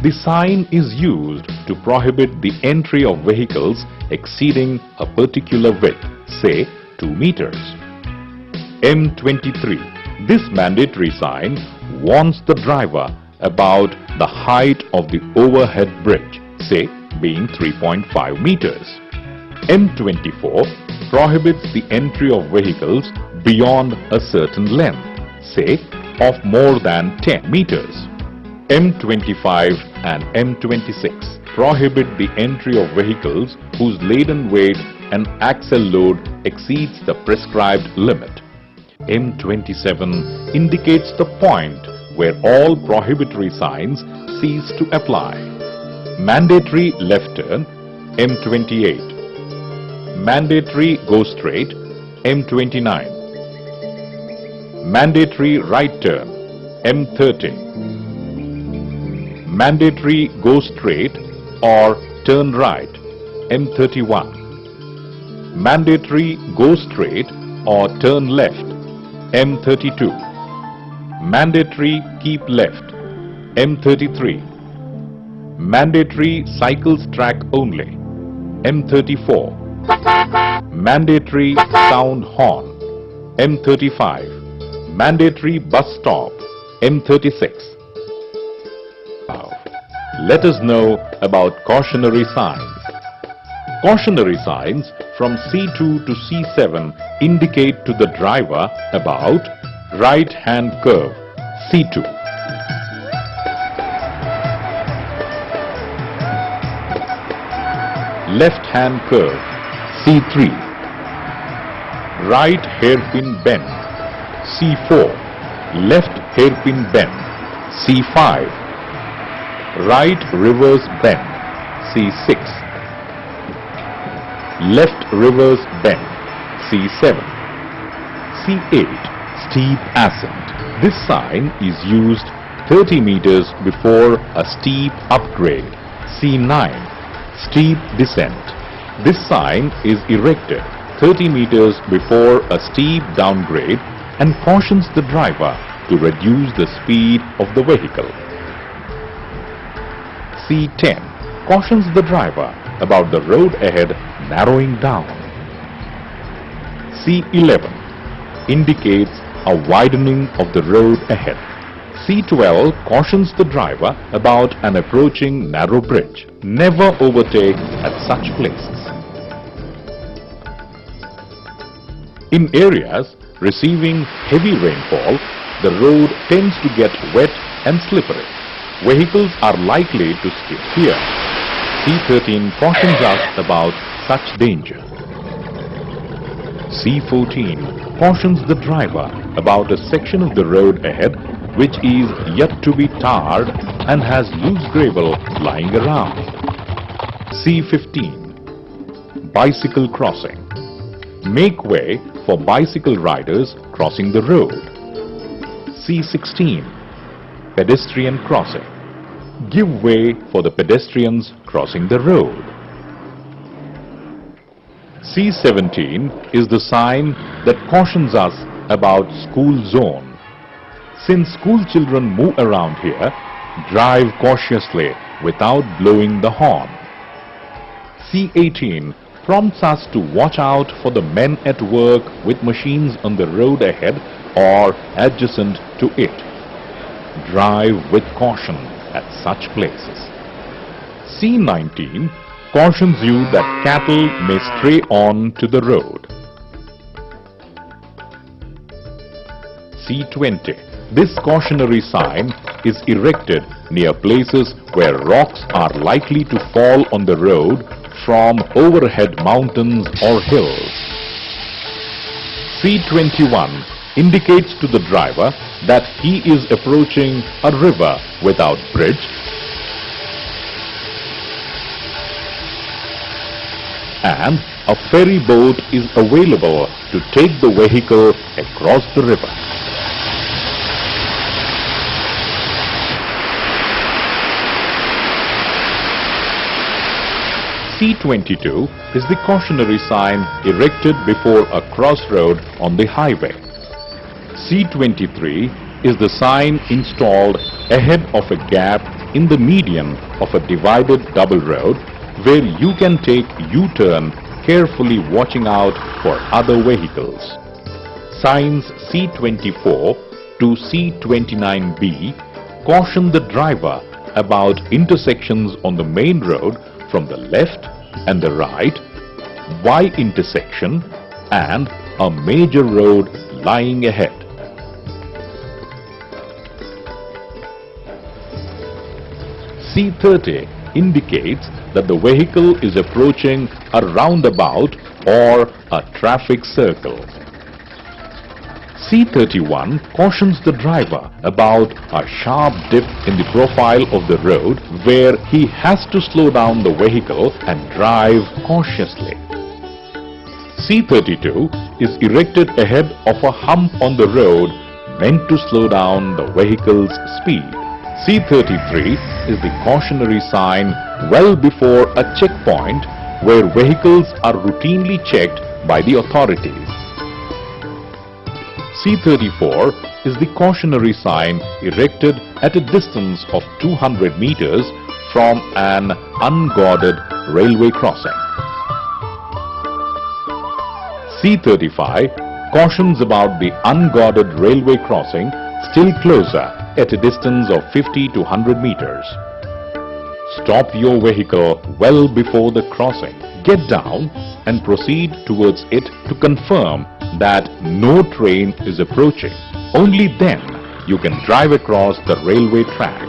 The sign is used to prohibit the entry of vehicles exceeding a particular width, say 2 meters. M23. This mandatory sign warns the driver about the height of the overhead bridge, say being 3.5 meters. M24 prohibits the entry of vehicles beyond a certain length, say of more than 10 meters. M25 and M26 prohibit the entry of vehicles whose laden weight and axle load exceeds the prescribed limit. M27 indicates the point where all prohibitory signs cease to apply. Mandatory left turn, M28. Mandatory go straight, M29. Mandatory right turn, M30. Mandatory go straight or turn right, M31. Mandatory go straight or turn left, M32. Mandatory keep left, M33. Mandatory cycles track only, M34. Mandatory sound horn, M35. Mandatory bus stop, M36. Let us know about cautionary signs. Cautionary signs from C2 to C7 indicate to the driver about right-hand curve, C2. Left-hand curve, C3. Right hairpin bend, C4. Left hairpin bend, C5. Right reverse bend, C6. Left reverse bend, C7. C8, steep ascent. This sign is used 30 meters before a steep upgrade. C9, steep descent. This sign is erected 30 meters before a steep downgrade and cautions the driver to reduce the speed of the vehicle. C10 cautions the driver about the road ahead narrowing down. C11 indicates a widening of the road ahead. C12 cautions the driver about an approaching narrow bridge. Never overtake at such places. In areas receiving heavy rainfall, the road tends to get wet and slippery. Vehicles are likely to skid here. C13 cautions us about such danger. C14 cautions the driver about a section of the road ahead which is yet to be tarred and has loose gravel lying around. C15 bicycle crossing. Make way for bicycle riders crossing the road. C16 pedestrian crossing. Give way for the pedestrians crossing the road. C17 is the sign that cautions us about school zone. Since school children move around here, drive cautiously without blowing the horn. C18 prompts us to watch out for the men at work with machines on the road ahead or adjacent to it. Drive with caution at such places. C19 cautions you that cattle may stray on to the road. C20. This cautionary sign is erected near places where rocks are likely to fall on the road from overhead mountains or hills. C21 indicates to the driver that he is approaching a river without bridge and a ferry boat is available to take the vehicle across the river. C22 is the cautionary sign erected before a crossroad on the highway. C23 is the sign installed ahead of a gap in the median of a divided double road where you can take U-turn, carefully watching out for other vehicles. Signs C24 to C29B caution the driver about intersections on the main road from the left and the right, Y intersection, and a major road lying ahead. C30 indicates that the vehicle is approaching a roundabout or a traffic circle. C31 cautions the driver about a sharp dip in the profile of the road where he has to slow down the vehicle and drive cautiously. C32 is erected ahead of a hump on the road meant to slow down the vehicle's speed. C33 is the cautionary sign well before a checkpoint where vehicles are routinely checked by the authorities. C34 is the cautionary sign erected at a distance of 200 meters from an unguarded railway crossing. C35 cautions about the unguarded railway crossing still closer at a distance of 50 to 100 meters. Stop your vehicle well before the crossing. Get down and proceed towards it to confirm that no train is approaching. Only then you can drive across the railway track.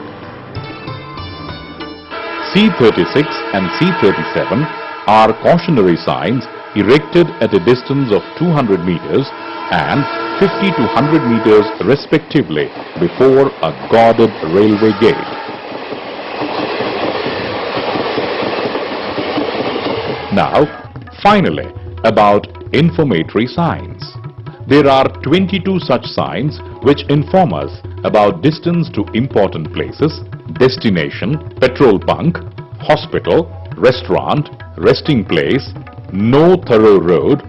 C36 and C37 are cautionary signs erected at a distance of 200 meters and 50 to 100 meters respectively before a guarded railway gate. Now, finally, about informatory signs. There are 22 such signs which inform us about distance to important places, destination, petrol bunk, hospital, restaurant, resting place, no thorough road,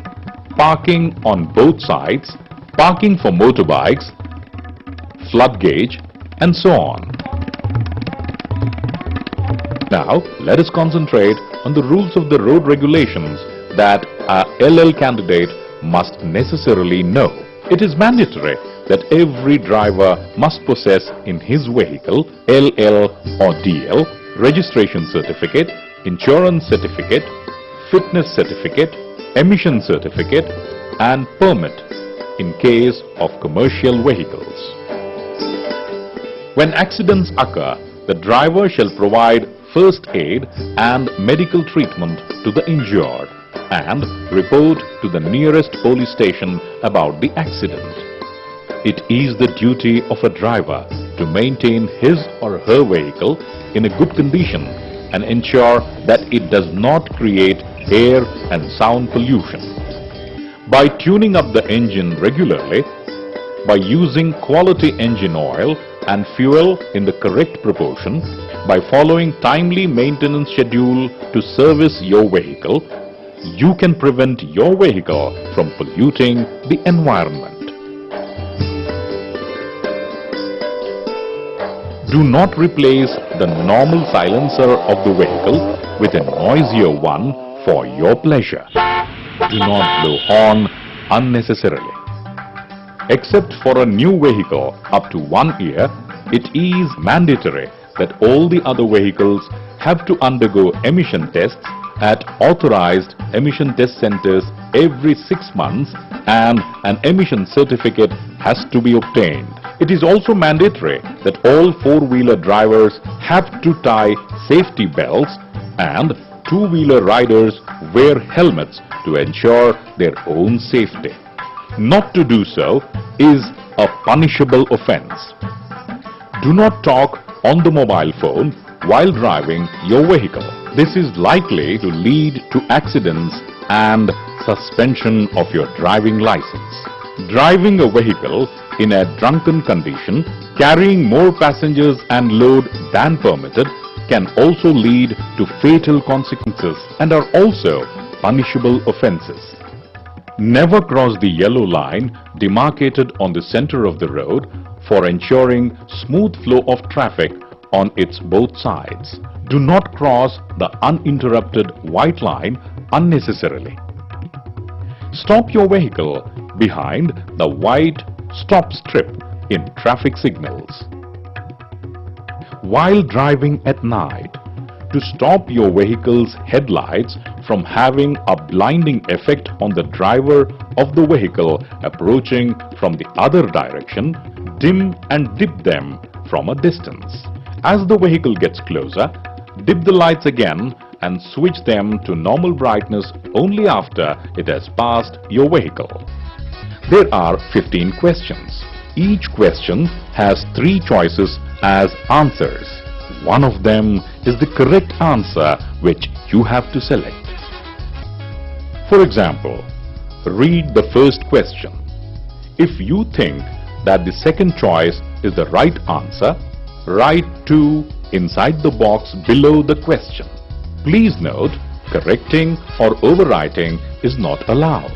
parking on both sides, parking for motorbikes, flood gauge, and so on. Now, let us concentrate on the rules of the road regulations that a LL candidate must necessarily know. It is mandatory that every driver must possess in his vehicle LL or DL, registration certificate, insurance certificate, fitness certificate, emission certificate, and permit in case of commercial vehicles. When accidents occur, the driver shall provide first aid and medical treatment to the injured and report to the nearest police station about the accident. It is the duty of a driver to maintain his or her vehicle in a good condition and ensure that it does not create air and sound pollution. By tuning up the engine regularly, by using quality engine oil and fuel in the correct proportion, by following timely maintenance schedule to service your vehicle, you can prevent your vehicle from polluting the environment. Do not replace the normal silencer of the vehicle with a noisier one for your pleasure. Do not blow horn unnecessarily. Except for a new vehicle up to 1 year, it is mandatory that all the other vehicles have to undergo emission tests at authorized emission test centers every 6 months, and an emission certificate has to be obtained. It is also mandatory that all four-wheeler drivers have to tie safety belts and two-wheeler riders wear helmets to ensure their own safety. Not to do so is a punishable offense. Do not talk on the mobile phone while driving your vehicle. This is likely to lead to accidents and suspension of your driving license. Driving a vehicle in a drunken condition, carrying more passengers and load than permitted, can also lead to fatal consequences and are also punishable offences. Never cross the yellow line demarcated on the center of the road for ensuring smooth flow of traffic on its both sides. Do not cross the uninterrupted white line unnecessarily. Stop your vehicle behind the white stop strip in traffic signals. While driving at night, to stop your vehicle's headlights from having a blinding effect on the driver of the vehicle approaching from the other direction, dim and dip them from a distance. As the vehicle gets closer, dip the lights again and switch them to normal brightness only after it has passed your vehicle. There are 15 questions. Each question has 3 choices as answers. One of them is the correct answer which you have to select. For example, read the first question. If you think that the second choice is the right answer, write 2 inside the box below the question. Please note, correcting or overwriting is not allowed.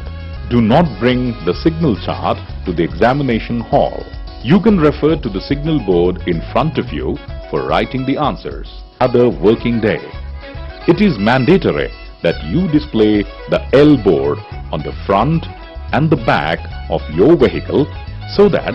Do not bring the signal chart to the examination hall. You can refer to the signal board in front of you for writing the answers. Other working day. It is mandatory that you display the L board on the front and the back of your vehicle so that